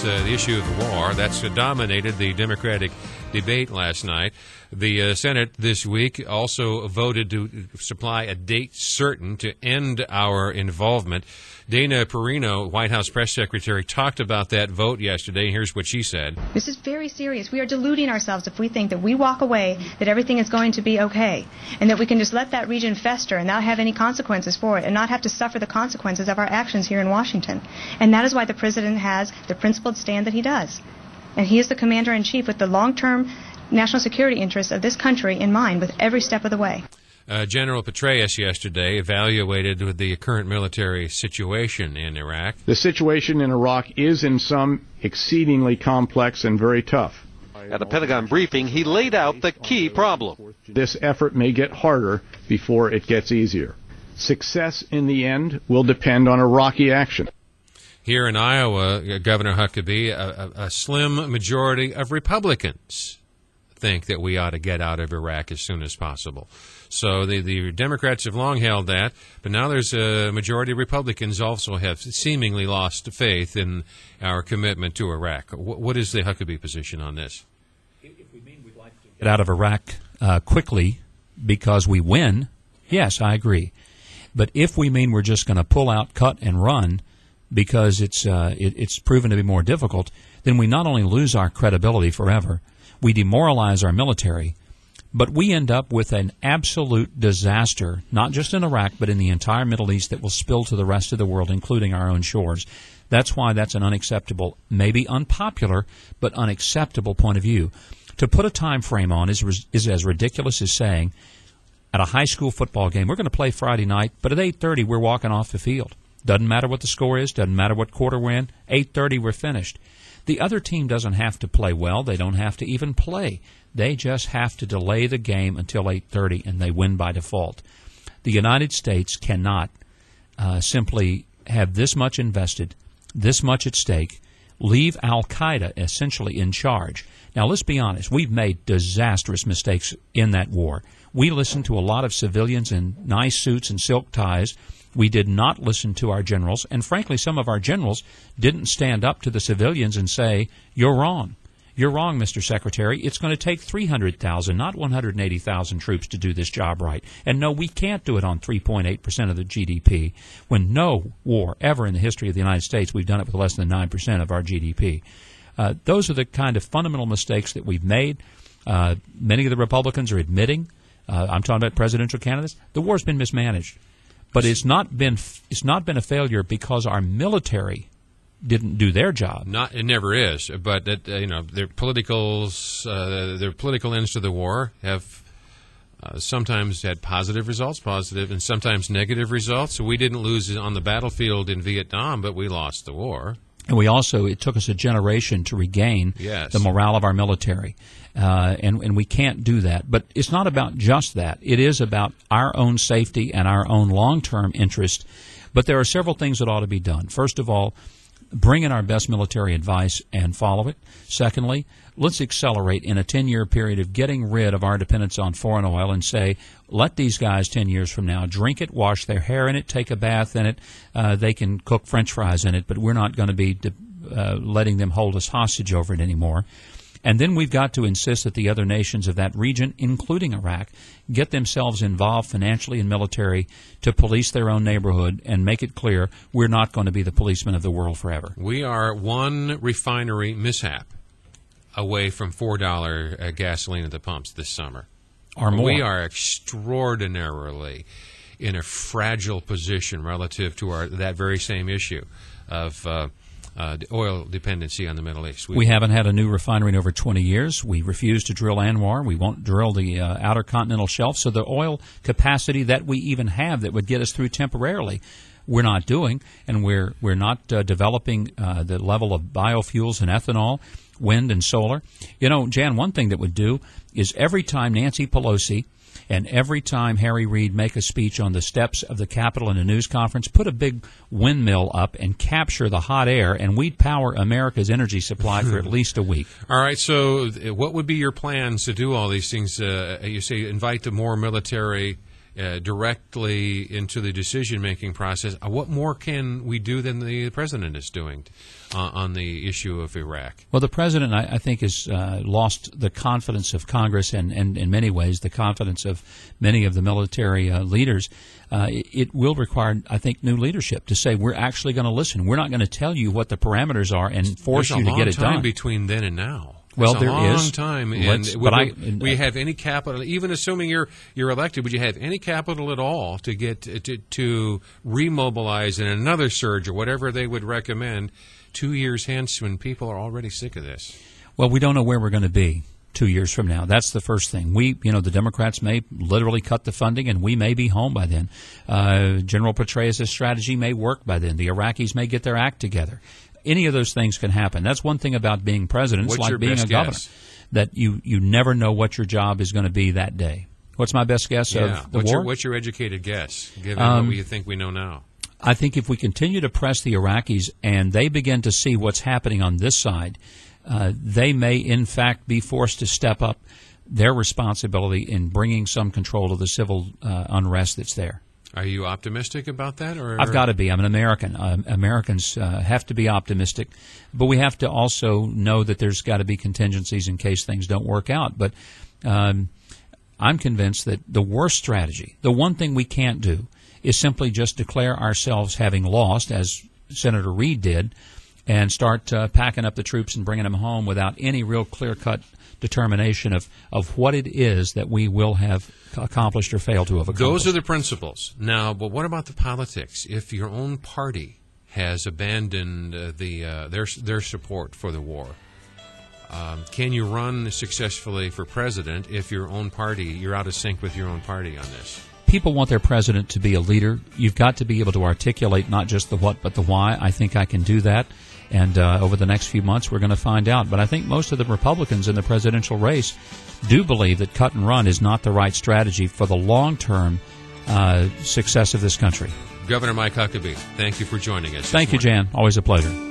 The issue of the war, that's dominated the Democratic debate last night. The Senate this week also voted to supply a date certain to end our involvement. Dana Perino, White House press secretary, talked about that vote yesterday. Here's what she said. This is very serious. We are deluding ourselves if we think that we walk away, that everything is going to be okay, and that we can just let that region fester and not have any consequences for it, and not have to suffer the consequences of our actions here in Washington. And that is why the President has the principled stand that he does. And he is the commander-in-chief with the long-term national security interests of this country in mind with every step of the way. General Petraeus yesterday evaluated the current military situation in Iraq. The situation in Iraq is in some exceedingly complex and very tough. At a Pentagon briefing, he laid out the key problem. This effort may get harder before it gets easier. Success in the end will depend on Iraqi action. Here in Iowa, Governor Huckabee, a slim majority of Republicans think that we ought to get out of Iraq as soon as possible. So the Democrats have long held that, but now there's a majority of Republicans also have seemingly lost faith in our commitment to Iraq. What is the Huckabee position on this? If we mean we'd like to get out of Iraq quickly because we win, yes, I agree. But if we mean we're just going to pull out, cut, and run because it's proven to be more difficult, then we not only lose our credibility forever, we demoralize our military, but we end up with an absolute disaster, not just in Iraq, but in the entire Middle East that will spill to the rest of the world, including our own shores. That's why that's an unacceptable, maybe unpopular, but unacceptable point of view. To put a time frame on is as ridiculous as saying, at a high school football game, we're going to play Friday night, but at 8:30 we're walking off the field. Doesn't matter what the score is, doesn't matter what quarter we're in, 8:30 we're finished. The other team doesn't have to play well. They don't have to even play. They just have to delay the game until 8:30, and they win by default. The United States cannot simply have this much invested, this much at stake, leave al-Qaeda essentially in charge. Now, let's be honest. We've made disastrous mistakes in that war. We listened to a lot of civilians in nice suits and silk ties. We did not listen to our generals, and frankly, some of our generals didn't stand up to the civilians and say, you're wrong. You're wrong, Mr. Secretary. It's going to take 300,000, not 180,000 troops to do this job right. And no, we can't do it on 3.8% of the GDP. When no war ever in the history of the United States, we've done it with less than 9% of our GDP. Those are the kind of fundamental mistakes that we've made. Many of the Republicans are admitting, I'm talking about presidential candidates, the war's been mismanaged. But it's not been a failure because our military didn't do their job. It never is. But their political ends to the war have sometimes had positive results, and sometimes negative results. So we didn't lose on the battlefield in Vietnam, but we lost the war. And it took us a generation to regain the morale of our military. And we can't do that. But it's not about just that. It is about our own safety and our own long-term interest. But there are several things that ought to be done. First of all, bring in our best military advice and follow it. Secondly, let's accelerate in a 10-year period of getting rid of our dependence on foreign oil and say, let these guys 10 years from now drink it, wash their hair in it, take a bath in it. They can cook French fries in it, but we're not going to be letting them hold us hostage over it anymore. And then we've got to insist that the other nations of that region, including Iraq, get themselves involved financially and military to police their own neighborhood and make it clear we're not going to be the policemen of the world forever. We are one refinery mishap away from $4 gasoline at the pumps this summer. Or more. We are extraordinarily in a fragile position relative to that very same issue of the oil dependency on the Middle East. We haven't had a new refinery in over 20 years. We refuse to drill Anwar. We won't drill the outer continental shelf. So the oil capacity that we even have that would get us through temporarily, we're not doing, and we're not developing the level of biofuels and ethanol, wind and solar. Jan, one thing that would do is every time Nancy Pelosi and every time Harry Reid make a speech on the steps of the Capitol in a news conference, put a big windmill up and capture the hot air, and we'd power America's energy supply for at least a week. All right, so what would be your plans to do all these things? You say invite the more military directly into the decision-making process. What more can we do than the president is doing on the issue of Iraq? Well, the president, I think, has lost the confidence of Congress and in many ways, the confidence of many of the military leaders. It will require, I think, new leadership to say we're actually going to listen. We're not going to tell you what the parameters are and force you to get it done. There's a long time between then and now. Well, there is a long time, and we have any capital, even assuming you're elected, would you have any capital at all to get to remobilize in another surge or whatever they would recommend 2 years hence when people are already sick of this? Well, we don't know where we're going to be 2 years from now. That's the first thing. The Democrats may literally cut the funding, and we may be home by then. General Petraeus' strategy may work by then. The Iraqis may get their act together. Any of those things can happen. That's one thing about being president. It's like being a governor, that you never know what your job is going to be that day. What's my best guess of the war? What's your educated guess, given what you think we know now? I think if we continue to press the Iraqis and they begin to see what's happening on this side, they may, in fact, be forced to step up their responsibility in bringing some control of the civil unrest that's there. Are you optimistic about that? Or I've got to be. I'm an American. Americans have to be optimistic, but we have to also know that there's got to be contingencies in case things don't work out. But I'm convinced that the worst strategy, the one thing we can't do, is simply just declare ourselves having lost, as Senator Reid did, and start packing up the troops and bringing them home without any real clear-cut determination of what it is that we will have accomplished or failed to have accomplished. Those are the principles. Now, but what about the politics? If your own party has abandoned their support for the war, can you run successfully for president if your own party, you're out of sync with your own party on this? People want their president to be a leader. You've got to be able to articulate not just the what but the why. I think I can do that. And over the next few months, we're going to find out. But I think most of the Republicans in the presidential race do believe that cut and run is not the right strategy for the long-term success of this country. Governor Mike Huckabee, thank you for joining us. Thank you, Jan. Always a pleasure.